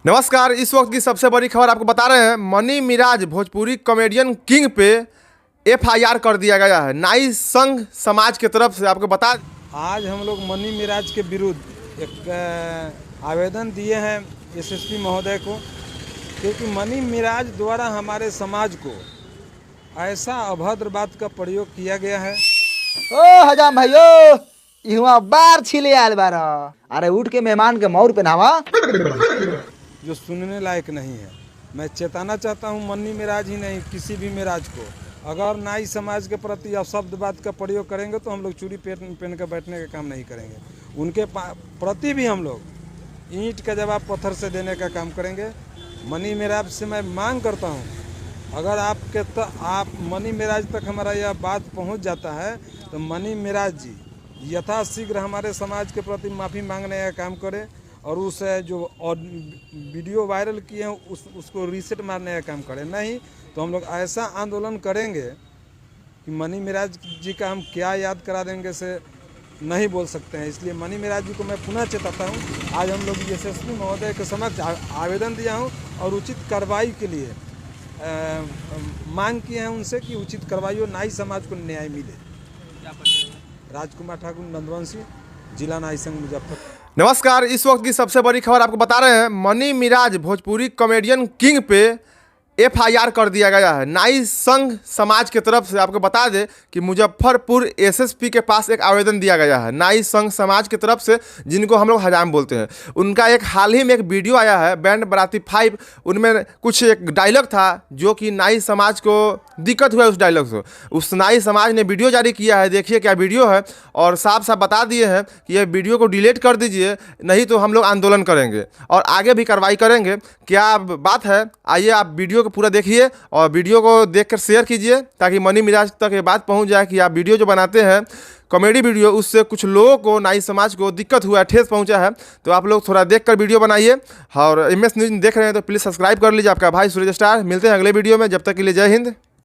नमस्कार। इस वक्त की सबसे बड़ी खबर आपको बता रहे हैं। मनी मिराज भोजपुरी कॉमेडियन किंग पे एफआईआर कर दिया गया है नाई संघ समाज की तरफ से। आपको बता आज हम लोग मनी मिराज के विरुद्ध एक आवेदन दिए हैं एसएसपी महोदय को, क्योंकि मनी मिराज द्वारा हमारे समाज को ऐसा अभद्र बात का प्रयोग किया गया है। ओ हजाम भाइयों, इहवा बार छिले आयल बारा। अरे उठ के मेहमान के मौर पहनावा, जो सुनने लायक नहीं है। मैं चेताना चाहता हूं मनी मिराज ही नहीं, किसी भी मिराज को, अगर नाई समाज के प्रति अपशब्द बात का प्रयोग करेंगे तो हम लोग चूड़ी पहन कर बैठने का काम नहीं करेंगे। उनके प्रति भी हम लोग ईंट का जवाब पत्थर से देने का काम करेंगे। मनी मिराज से मैं मांग करता हूं, अगर आप मनी मिराज तक हमारा यह बात पहुंच जाता है तो मनी मिराज जी यथाशीघ्र हमारे समाज के प्रति माफ़ी मांगने का काम करें और उस जो वीडियो वायरल किए हैं उसको रीसेट मारने का काम करें। नहीं तो हम लोग ऐसा आंदोलन करेंगे कि मनी मिराज जी का हम क्या याद करा देंगे से नहीं बोल सकते हैं। इसलिए मनी मिराज जी को मैं पुनः चेताता हूँ। आज हम लोग एसएसपी महोदय के समक्ष आवेदन दिया हूँ और उचित कार्रवाई के लिए मांग किए हैं उनसे कि उचित कार्रवाई हो, नाई समाज को न्याय मिले। राजकुमार ठाकुर, नंदवंशी, जिला नाई संघ मुजफ्फरपुर। नमस्कार। इस वक्त की सबसे बड़ी खबर आपको बता रहे हैं। मनी मिराज भोजपुरी कॉमेडियन किंग पे एफआईआर कर दिया गया है नाई संघ समाज की तरफ से। आपको बता दें कि मुजफ्फरपुर एसएसपी के पास एक आवेदन दिया गया है नाई संघ समाज की तरफ से, जिनको हम लोग हजाम बोलते हैं। उनका एक हाल ही में एक वीडियो आया है, बैंड बराती 5। उनमें कुछ एक डायलॉग था जो कि नाई समाज को दिक्कत हुआ उस डायलॉग से। उस नाई समाज ने वीडियो जारी किया है, देखिए क्या वीडियो है, और साफ साफ बता दिए हैं कि यह वीडियो को डिलीट कर दीजिए, नहीं तो हम लोग आंदोलन करेंगे और आगे भी कार्रवाई करेंगे। क्या बात है, आइए आप वीडियो को पूरा देखिए और वीडियो को देखकर शेयर कीजिए ताकि मनी मिराज तक ये बात पहुंच जाए कि आप वीडियो जो बनाते हैं कॉमेडी वीडियो, उससे कुछ लोगों को, नाई समाज को दिक्कत हुआ है, ठेस पहुंचा है। तो आप लोग थोड़ा देखकर वीडियो बनाइए और MS न्यूज़ देख रहे हैं तो प्लीज़ सब्सक्राइब कर लीजिए। आपका भाई सूरज स्टार। मिलते हैं अगले वीडियो में, जब तक के लिए जय हिंद।